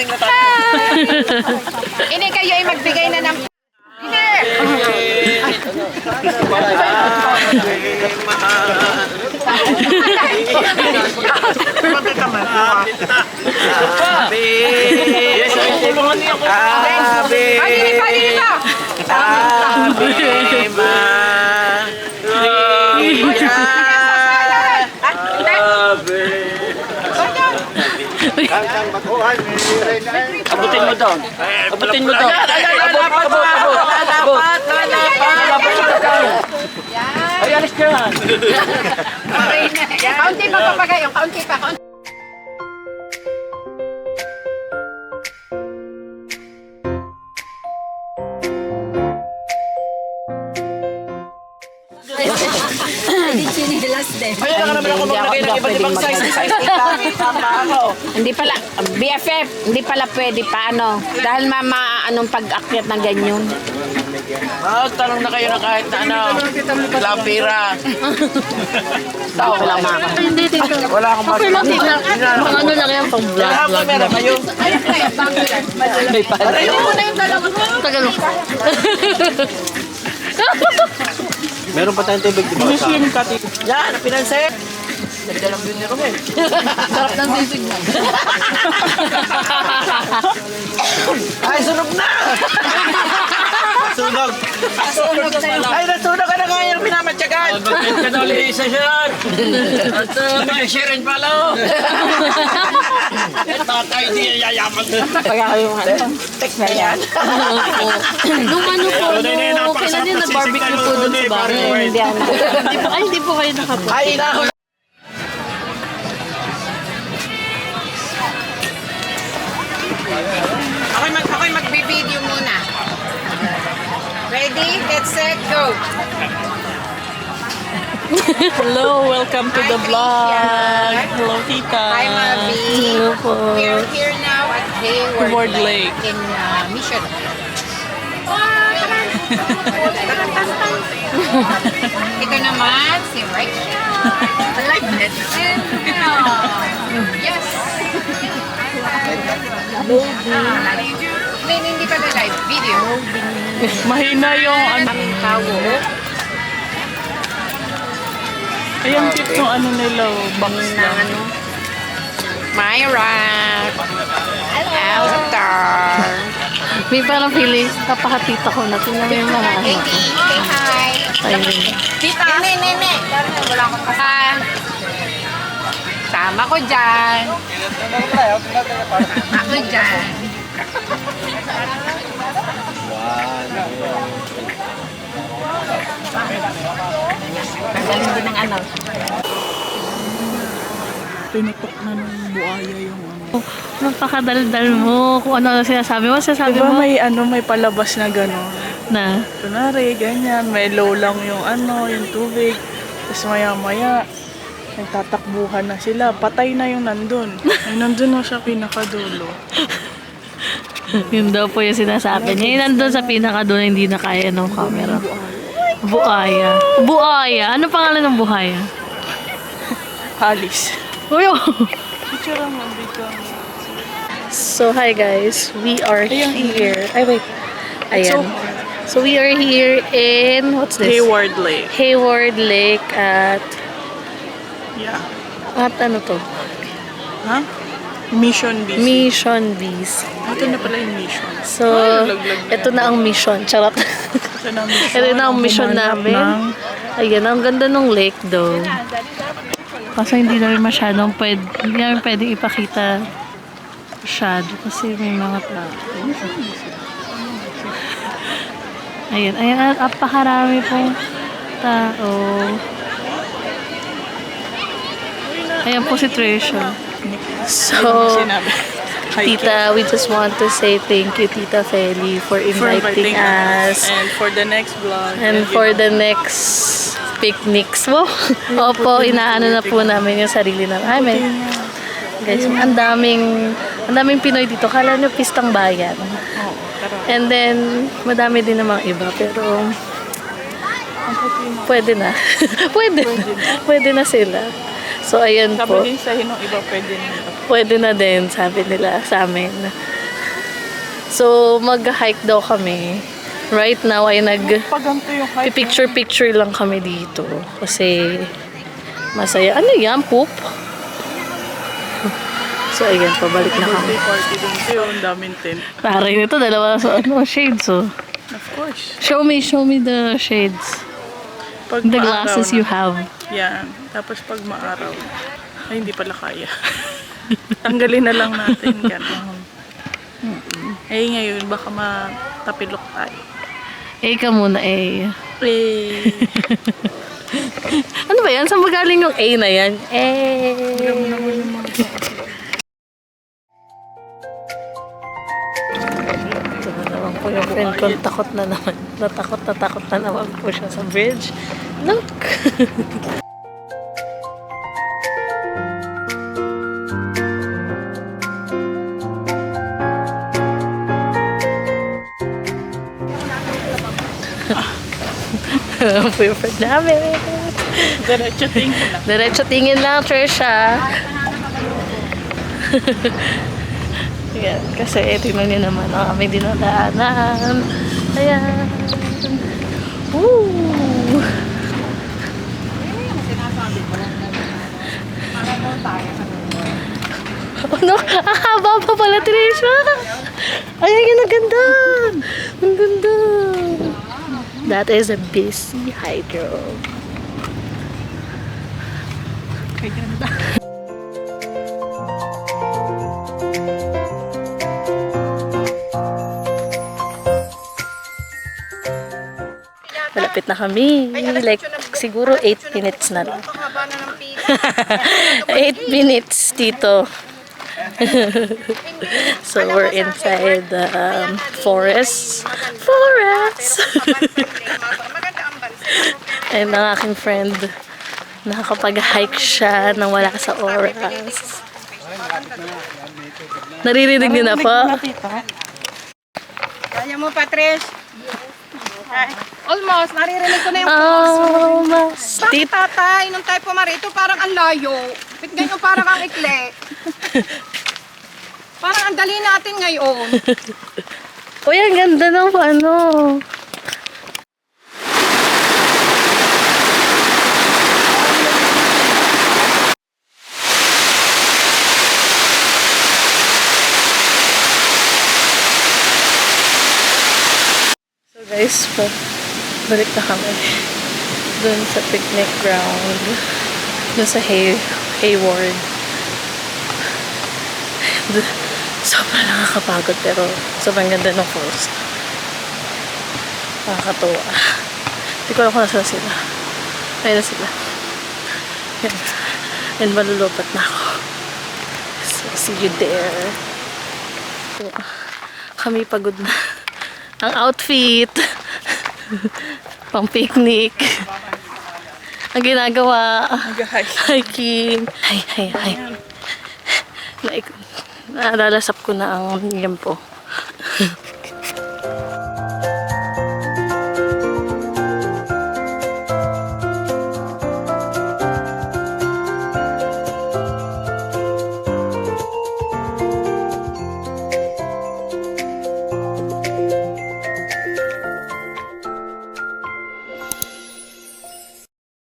Nakarating na tayo. Ini kayo ay magbigay na ng dinner. Abutin mo daw. Abutin mo daw. Abot. Ay, alis ka. Kaunti pa papagayo, kaunti pa. Ayun na ka naman ako maglagay ng iba't ibang size. Hindi pala, BFF, hindi pala pwede paano. Dahil anong pag-akyat ng ganyan. Magtanong na kayo na kahit na ano, lampira. Tao, wala mga. Hindi dito. Wala akong Okay lang dito. Mga ano lang yan pang vlog. Kaya ako meron kayo. May pala. Tagal mo. Meron pa tayong tubig, di ba? Yan, pinansin. Ganda lang yun ni Romel. Sarap ng sisig mo. Ay, sunog na! Sunog! Ay, nasunog ka na nga yung minamatyagan! Bakit ka daw lihi sa siyan? At may shirin pala! Tatay, di yayaman. Pagka kayo text na yan. Nung ano po, kailan din nag-barbecue po dun sa bahay. Hindi po kayo nakapunta. Ay, inahon! Ako'y magbi-video muna. Ready, get set, go. Hello, welcome to the vlog. Hello, Tita. Hi, Mavi. Hello po. We are here now at Hayward Hayward Lake. in Mission. Ito naman, si Rachel. I like that. Yes. Hindi pa na live video. Mahina yung ano. Aming tawo. Ay, ang cute ng ano nila, box na. Myra. Altar. May parang feeling, kapakatita ko na. Tingnan mo yung mga ano. Katie, say hi. Ayun. Tita. Nene. Wala akong pasan. Tama ko dyan. Ako dyan. Magaling din ng ano. Pinutok na ng buaya yung ano. Napakadaldal mo. Kung ano sinasabi mo, Diba may ano, may palabas na gano'n. na. Kunwari, ganyan, may low lang yung ano, yung tubig. Tapos maya-maya, nagtatakbuhan na sila. Patay na yung nandun. Ay, nandun na siya pinakadulo. Yun daw po yung sinasabi niya. Yung nandun sa pinakadulo, hindi na kaya ng camera. Buaya. Buaya. Ano pangalan ng buhaya? Halis. Uy, oh. Picture mo, dito. So, hi guys. We are here. Ay, wait. Ayan. So, we are here in, what's this? Hayward Lake. Hayward Lake at, Yeah. ano to? Ha? Mission BC. Mission Bees. Ito na pala yung mission. So, laglag na ito na ang mission. Charot. Ito na ang mission. Ito na ang mission Humanap namin. ng- Ayan, ang ganda ng lake though. Kaso hindi namin masyadong hindi namin pwedeng ipakita masyado kasi may mga tao. Ayan, ayan, apakarami pong tao. Ayan po si Trisha. So, Sinabi. Hi, Tita, we just want to say thank you, Tita Feli, for for inviting us. And for the next vlog. And for the next picnics mo. Opo, inaano na po namin yung sarili namin. Ay, may, guys, ang daming Pinoy dito. Kala nyo pistang bayan. And then, madami din namang iba. Pero, pwede na. Pwede na sila. So, ayan Sabi po. din sa nung iba pwede nila. Pwede na din, sabi nila sa amin. So, mag-hike daw kami. Right now ay Pag ganito yung height. picture-picture lang kami dito. Kasi masaya. Ano yan? Poop? So, ayan, pabalik na kami. Birthday party din ito yung daming tent. Taray nito, dalawa sa shades, oh. Of course. Show me the shades. Pag The maaraw glasses na- you have. Yan. Tapos pag maaraw, ay hindi pala kaya. Tanggalin na lang natin. Ganun. Eh ngayon, baka matapilok tayo. ka muna, eh. Eh, Ano ba yan? Saan magaling yung A na yan? alam naman yung mga Ito na naman po yung friend ko. Takot na naman. Natakot na naman po siya sa bridge. Look! po yung friend namin. diretso tingin lang. Diretso tingin lang, Trisha. Ayan, kasi tingnan niyo naman ang aming dinadaanan. Ayan. Woo! Ano? Ang haba pa pala, Trisha. Ayan, ang ganda. Ang ganda. That is a busy hydro. Malapit na kami. Like, siguro 8 minutes na lang. 8 minutes dito. So, we're inside the forest. And ang aking friend, nakakapag-hike siya nang wala sa oras. Naririnig niyo na po? Kaya mo, Patrice. Almost, naririnig ko na yung Almost. Bakit tatay, nung tayo pumarito, parang ang layo. Bit ganyan, parang ang ikli. Parang ang dali natin ngayon. Uy, ang ganda ng ano. So guys, balik na kami dun sa picnic ground, dun sa Hayward. Sobrang nakakapagod pero sobrang ganda ng falls. Nakakatuwa. Hindi ko alam kung nasa sila. Ayun na sila. Yan. And malulupat na ako. So, see you there. So, kami pagod na. Ang outfit. Pang picnic. Ang ginagawa. Hiking. Hi. Like, nalalasap ko na ang yampo.